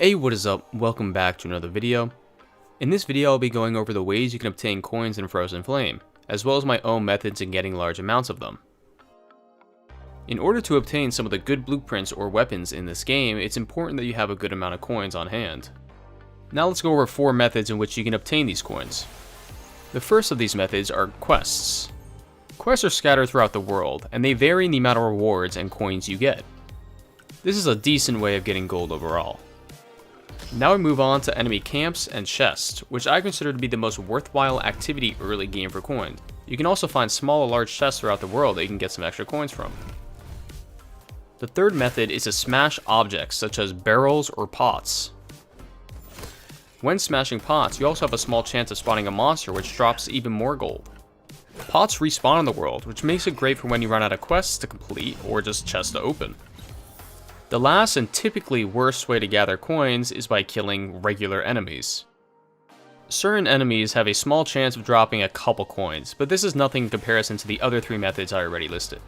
Hey, what is up? Welcome back to another video. In this video, I'll be going over the ways you can obtain coins in Frozen Flame, as well as my own methods in getting large amounts of them. In order to obtain some of the good blueprints or weapons in this game, it's important that you have a good amount of coins on hand. Now let's go over 4 methods in which you can obtain these coins. The first of these methods are quests. Quests are scattered throughout the world, and they vary in the amount of rewards and coins you get. This is a decent way of getting gold overall. Now we move on to enemy camps and chests, which I consider to be the most worthwhile activity early game for coins. You can also find small or large chests throughout the world that you can get some extra coins from. The third method is to smash objects such as barrels or pots. When smashing pots, you also have a small chance of spawning a monster which drops even more gold. Pots respawn in the world, which makes it great for when you run out of quests to complete or just chests to open. The last and typically worst way to gather coins is by killing regular enemies. Certain enemies have a small chance of dropping a couple coins, but this is nothing in comparison to the other 3 methods I already listed.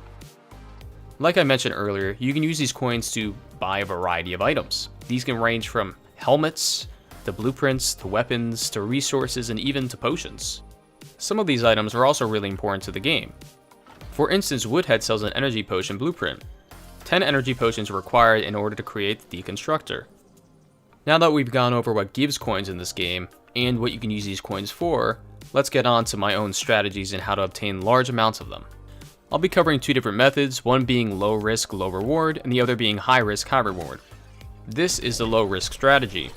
Like I mentioned earlier, you can use these coins to buy a variety of items. These can range from helmets, to blueprints, to weapons, to resources, and even to potions. Some of these items are also really important to the game. For instance, Woodhead sells an energy potion blueprint. 10 energy potions are required in order to create the Deconstructor. Now that we've gone over what gives coins in this game, and what you can use these coins for, let's get on to my own strategies and how to obtain large amounts of them. I'll be covering 2 different methods, one being low risk, low reward, and the other being high risk, high reward. This is the low risk strategy.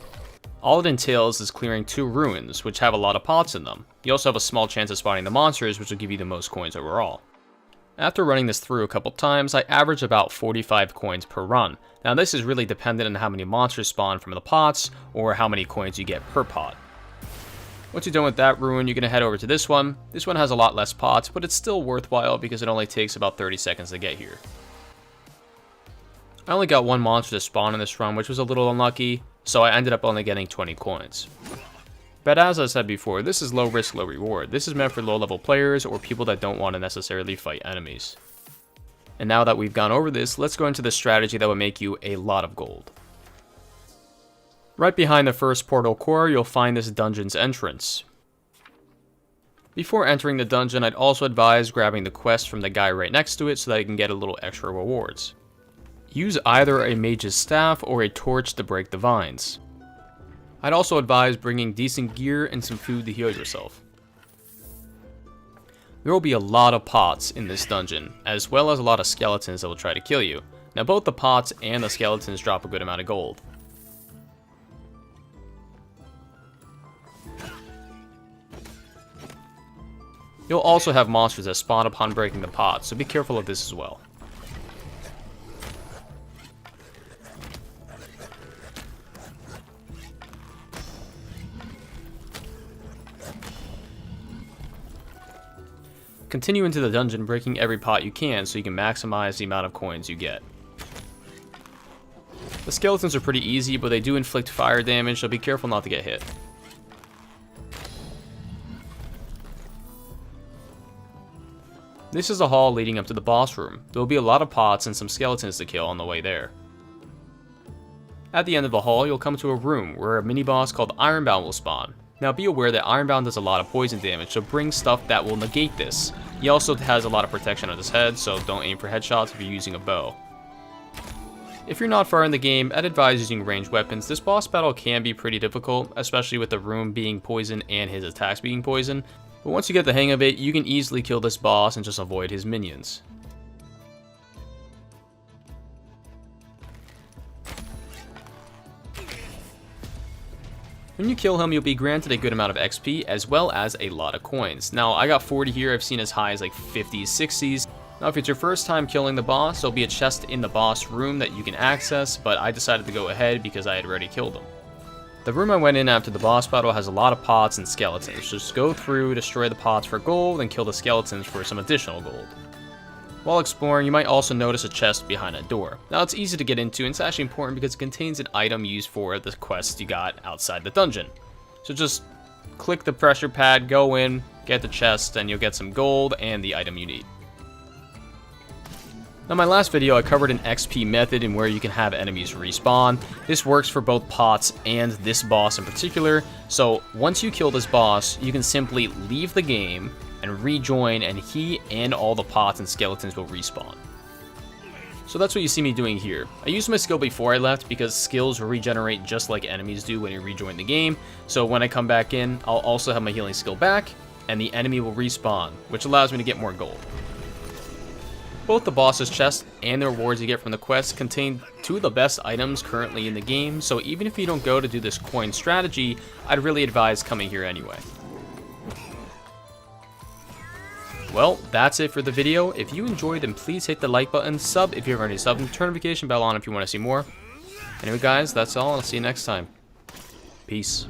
All it entails is clearing 2 ruins, which have a lot of pots in them. You also have a small chance of spawning the monsters, which will give you the most coins overall. After running this through a couple times, I average about 45 coins per run. Now this is really dependent on how many monsters spawn from the pots, or how many coins you get per pot. Once you're done with that ruin, you're going to head over to this one. This one has a lot less pots, but it's still worthwhile because it only takes about 30 seconds to get here. I only got 1 monster to spawn in this run, which was a little unlucky, so I ended up only getting 20 coins. But as I said before, this is low risk, low reward. This is meant for low level players or people that don't want to necessarily fight enemies. And now that we've gone over this, let's go into the strategy that will make you a lot of gold. Right behind the first portal core, you'll find this dungeon's entrance. Before entering the dungeon, I'd also advise grabbing the quest from the guy right next to it so that you can get a little extra rewards. Use either a mage's staff or a torch to break the vines. I'd also advise bringing decent gear and some food to heal yourself. There will be a lot of pots in this dungeon, as well as a lot of skeletons that will try to kill you. Now both the pots and the skeletons drop a good amount of gold. You'll also have monsters that spawn upon breaking the pots, so be careful of this as well. Continue into the dungeon, breaking every pot you can so you can maximize the amount of coins you get. The skeletons are pretty easy, but they do inflict fire damage, so be careful not to get hit. This is a hall leading up to the boss room. There will be a lot of pots and some skeletons to kill on the way there. At the end of the hall, you'll come to a room where a mini-boss called Ironbound will spawn. Now be aware that Ironbound does a lot of poison damage, so bring stuff that will negate this. He also has a lot of protection on his head, so don't aim for headshots if you're using a bow. If you're not far in the game, I'd advise using ranged weapons. This boss battle can be pretty difficult, especially with the room being poison and his attacks being poison. But once you get the hang of it, you can easily kill this boss and just avoid his minions. When you kill him, you'll be granted a good amount of XP as well as a lot of coins. Now, I got 40 here, I've seen as high as like 50s, 60s. Now, if it's your first time killing the boss, there'll be a chest in the boss room that you can access, but I decided to go ahead because I had already killed him. The room I went in after the boss battle has a lot of pots and skeletons. Just go through, destroy the pots for gold, and kill the skeletons for some additional gold. While exploring, you might also notice a chest behind a door. Now it's easy to get into, and it's actually important because it contains an item used for the quest you got outside the dungeon. So just click the pressure pad, go in, get the chest, and you'll get some gold and the item you need. Now, in my last video, I covered an XP method in where you can have enemies respawn. This works for both pots and this boss in particular. So once you kill this boss, you can simply leave the game and rejoin, and he and all the pots and skeletons will respawn. So that's what you see me doing here. I used my skill before I left because skills regenerate just like enemies do when you rejoin the game. So when I come back in, I'll also have my healing skill back, and the enemy will respawn, which allows me to get more gold. Both the boss's chest and the rewards you get from the quests contain two of the best items currently in the game, so even if you don't go to do this coin strategy, I'd really advise coming here anyway. Well, that's it for the video. If you enjoyed, then please hit the like button, sub if you haven't already subbed, and turn notification bell on if you want to see more. Anyway guys, that's all. I'll see you next time. Peace.